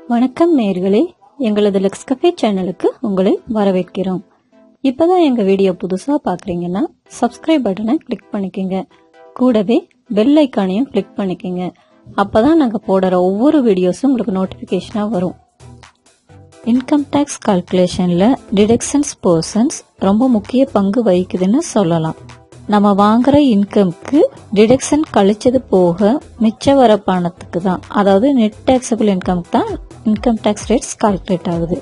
வணக்கம் நேயர்களே, எங்களது லெக்ஸ் கஃபே சேனலுக்கு உங்களை வரவேற்கிறோம். இப்பதான் எங்க வீடியோ புதுசா பாக்குறீங்கன்னா சப்ஸ்கிரைப் பட்டனை கிளிக் பண்ணிக்கோங்க. கூடவே பெல் ஐக்கானையும் கிளிக் பண்ணிக்கோங்க. அப்பதான் நாங்க போடுற ஒவ்வொரு வீடியோஸும் உங்களுக்கு நோட்டிபிகேஷனா வரும். இன்கம் டேக்ஸ் கால்குலேஷன்ல டிடக்ஷன்ஸ் போர்ஷன்ஸ் ரொம்ப முக்கிய பங்கு வகிக்குதுன்னு சொல்லலாம். நம்ம வாங்குற இன்கம்க்கு டிடக்ஷன் கழிச்சது போக மிச்ச வர பணத்துக்கு தான், அதாவது நெட் டேக்ஸபிள் இன்கம் தான் இன்கம் டேக்ஸ் ரேட்ஸ் கால்குலேட் ஆகுது.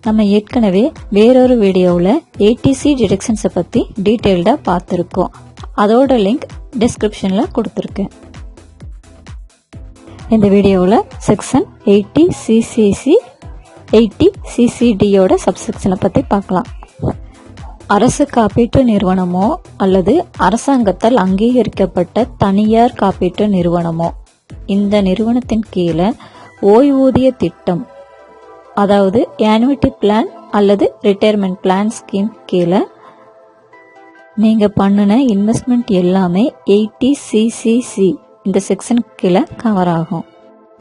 நம்ம ஏற்கனவே வேறொரு வீடியோவில் ஏடிசி டிடக்ஷன்ஸை பற்றி டீட்டெயில்டாக பார்த்துருக்கோம். அதோட லிங்க் டிஸ்கிரிப்ஷனில் கொடுத்துருக்கேன். இந்த வீடியோவில் செக்ஷன் 80CCC 80CCDயோட சப்செக்ஷனை பற்றி பார்க்கலாம். அரசு காப்பீட்டு நிறுவனமோ அல்லது அரசாங்கத்தால் அங்கீகரிக்கப்பட்ட தனியார் காப்பீட்டு நிறுவனமோ இந்த நிறுவனத்தின் கீழே ஓய்வூதிய திட்டம், அதாவது ஆனுவிட்டி பிளான் அல்லது ரிட்டையர்மெண்ட் பிளான் ஸ்கீம் கீழே நீங்க பண்ணின இன்வெஸ்ட்மெண்ட் எல்லாமே 80CCC இந்த செக்ஷன் கீழே கவர் ஆகும்.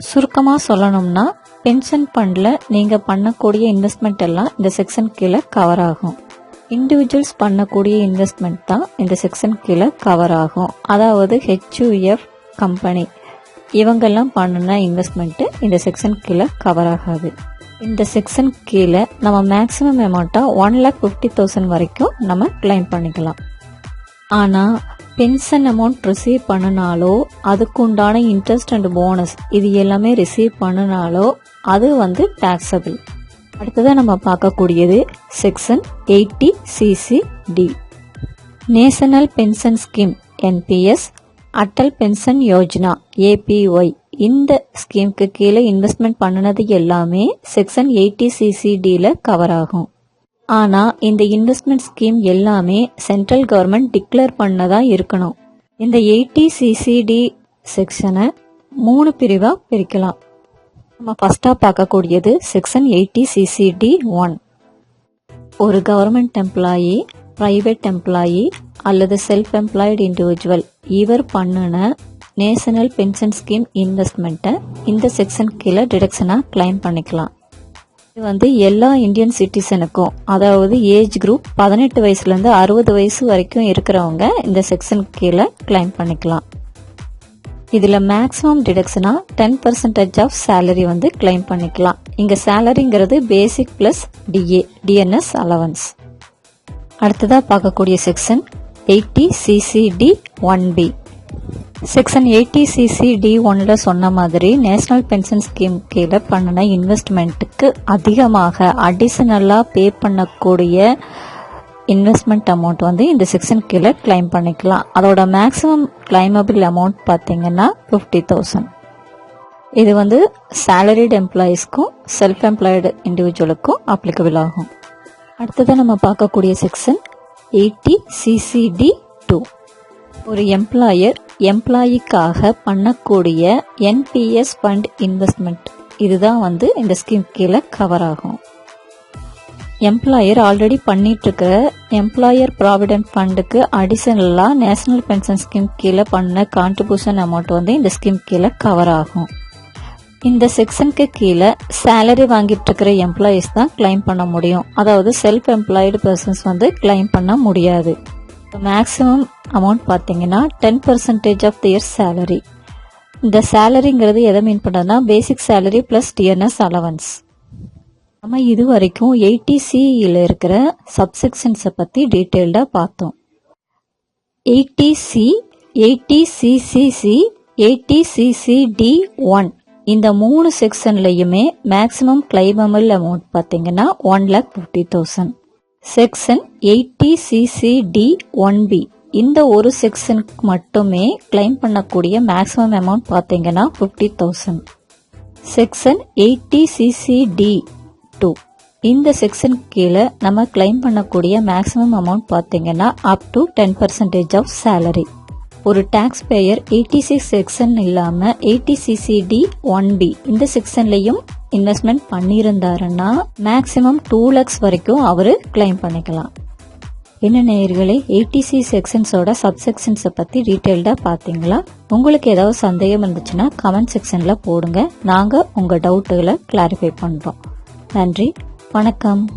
சுருக்கமா சொல்லணும்னா பென்ஷன் ஃபண்ட்ல நீங்க பண்ணக்கூடிய இன்வெஸ்ட்மெண்ட் எல்லாம் இந்த செக்ஷன் கீழே கவர் ஆகும். இண்டிவிஜுவல்ஸ் பண்ணக்கூடிய இன்வெஸ்ட்மெண்ட் தான் இந்த செக்ஷன் கீழே கவர் ஆகும். அதாவது HUF கம்பெனி இவங்கெல்லாம் பண்ணின இன்வெஸ்ட்மெண்ட் இந்த செக்ஷன் கீழே கவர் ஆகாது. இந்த செக்ஷன் கீழே நம்ம மேக்ஸிமம் அமௌண்ட்டா 1,50,000 வரைக்கும் நம்ம கிளைம் பண்ணிக்கலாம். ஆனா பென்ஷன் அமௌண்ட் ரிசீவ் பண்ணினாலோ அதுக்குண்டான இன்ட்ரெஸ்ட் அண்ட் போனஸ் இது எல்லாமே ரிசீவ் பண்ணினாலோ அது டாக்ஸபிள். அடுத்ததான் நம்ம பார்க்கக்கூடியது section 80CCD. National pension scheme NPS, Atal pension Yojana APY இந்த ஸ்கீமுக்கு கீழே இன்வெஸ்ட்மெண்ட் பண்ணினது எல்லாமே செக்ஷன் 80CCDல கவர் ஆகும். ஆனா இந்த இன்வெஸ்ட்மெண்ட் ஸ்கீம் எல்லாமே சென்ட்ரல் கவர்மெண்ட் டிக்ளேர் பண்ணதா இருக்கணும். இந்த 80CCD செக்ஷனை 3 பிரிவா பிரிக்கலாம். நம்ம ஃபர்ஸ்டா பார்க்கக்கூடியது செக்ஷன் 80CCD1. ஒரு கவர்மெண்ட் எம்ப்ளாயி, பிரைவேட் எம்ப்ளாயி அல்லது செல்ஃப் எம்ப்ளாய்டு இண்டிவிஜுவல் இவர் பண்ணின நேஷனல் பென்ஷன் ஸ்கீம் இன்வெஸ்ட்மெண்ட்டை இந்த செக்ஷன் கீழே டிடக்ஷனா கிளைம் பண்ணிக்கலாம். இது எல்லா இந்தியன் சிட்டிசனுக்கும், அதாவது ஏஜ் குரூப் 18 வயசுல இருந்து 60 வயசு வரைக்கும் இருக்கிறவங்க இந்த செக்ஷன் கீழே கிளைம் பண்ணிக்கலாம். இதுல மேக்ஸிமம் டிடக்ஷனா 10% ஆஃப் சேலரி கிளைம் பண்ணிக்கலாம். இங்க சேலரிங்கிறது பேசிக் பிளஸ் DNS அலவன்ஸ். அடுத்ததா பார்க்கக்கூடிய செக்ஷன் 80CCD1B. செக்ஷன் 80CCD1ல சொன்ன மாதிரி நேஷனல் பென்ஷன் ஸ்கீம் கீழே பண்ணின இன்வெஸ்ட்மெண்ட்டுக்கு அதிகமாக அடிஷனலா பே பண்ணக்கூடிய இன்வெஸ்ட்மெண்ட் அமௌண்ட் இந்த செக்ஷன் கீழே கிளைம் பண்ணிக்கலாம். அதோட மேக்ஸிமம் கிளைமபிள் அமௌண்ட் பார்த்தீங்கன்னா 50,000. இது சேலரிட் எம்ப்ளாயீஸ்க்கும் செல்ஃப் எம்ப்ளாய்டு இண்டிவிஜுவலுக்கும் அப்ளிகபிள் ஆகும். அடுத்ததான் நம்ம பார்க்கக்கூடிய செக்ஷன் 80CCD2. ஒரு எம்ப்ளாயிக்காக பண்ணக்கூடிய NPS ஃபண்ட் இன்வெஸ்ட்மெண்ட் இதுதான் இந்த ஸ்கீம் கீழே கவர் ஆகும். எம்ப்ளாயர் ஆல்ரெடி பண்ணிட்டு இருக்கிற எம்ப்ளாயர் ப்ராவிடென்ட் ஃபண்டுக்கு அடிஷனலா நேஷனல் பென்ஷன் ஸ்கீம் கீழே பண்ண கான்ட்ரிபியூஷன் அமௌண்ட் இந்த ஸ்கீம் கீழே கவர் ஆகும். இந்த செக்ஷனுக்கு கீழே சேலரி வாங்கிட்டு இருக்கிற எம்ப்ளாயிஸ் தான் கிளைம் பண்ண முடியும். அதாவது செல்ஃப் எம்ப்ளாய்டு பர்சன்ஸ் கிளைம் பண்ண முடியாது. மேக்ஸிமம் அமௌண்ட் பார்த்தீங்கன்னா 10% ஆஃப் தியர் சேலரி. இந்த சேலரிங்கிறது எதை மீன் பண்ணுறதுனா பேசிக் சேலரி பிளஸ் DNS அலவன்ஸ். நம்ம இது வரைக்கும் 80Cல இருக்கிற சப்செக்ஷன்ஸை பற்றி டீட்டெயில்டாக பார்த்தோம். 80C, 80CCC, 80CCD1 இந்த 3 செக்ஷன்லையுமே மேக்ஸிமம் கிளைமபிள் அமௌண்ட் பார்த்தீங்கன்னா 1,50,000. செக்ஷன் 80CCD1B இந்த ஒரு செக்ஷனுக்கு மட்டுமே கிளைம் பண்ணக்கூடிய மேக்ஸிமம் அமௌண்ட் பார்த்தீங்கன்னா 50,000. செக்ஷன் 80CCD2 இந்த செக்ஷன் கீழே நம்ம கிளைம் பண்ணக்கூடிய மேக்ஸிமம் அமௌண்ட் பார்த்தீங்கன்னா அப் டு 10% ஆஃப் சேலரி. ஒரு டாக்ஸ் பேயர் 86 செக்ஷன் இல்லாம 80CCD1B இந்த செக்ஷன்லயும் இன்வெஸ்ட்மெண்ட் பண்ணியிருந்தாருன்னா மேக்ஸிமம் 2 lakhs வரைக்கும் அவரு கிளைம் பண்ணிக்கலாம். என்ன நேயர்களே, ஏடிசி செக்ஷன்ஸோட சப்செக்ஷன்ஸை பற்றி டீட்டெயில்டாக பார்த்தீங்களா? உங்களுக்கு ஏதாவது சந்தேகம் இருந்துச்சுன்னா கமெண்ட் செக்ஷனில் போடுங்க. நாங்கள் உங்கள் டவுட்டுகளை கிளாரிஃபை பண்ணுறோம். நன்றி, வணக்கம்.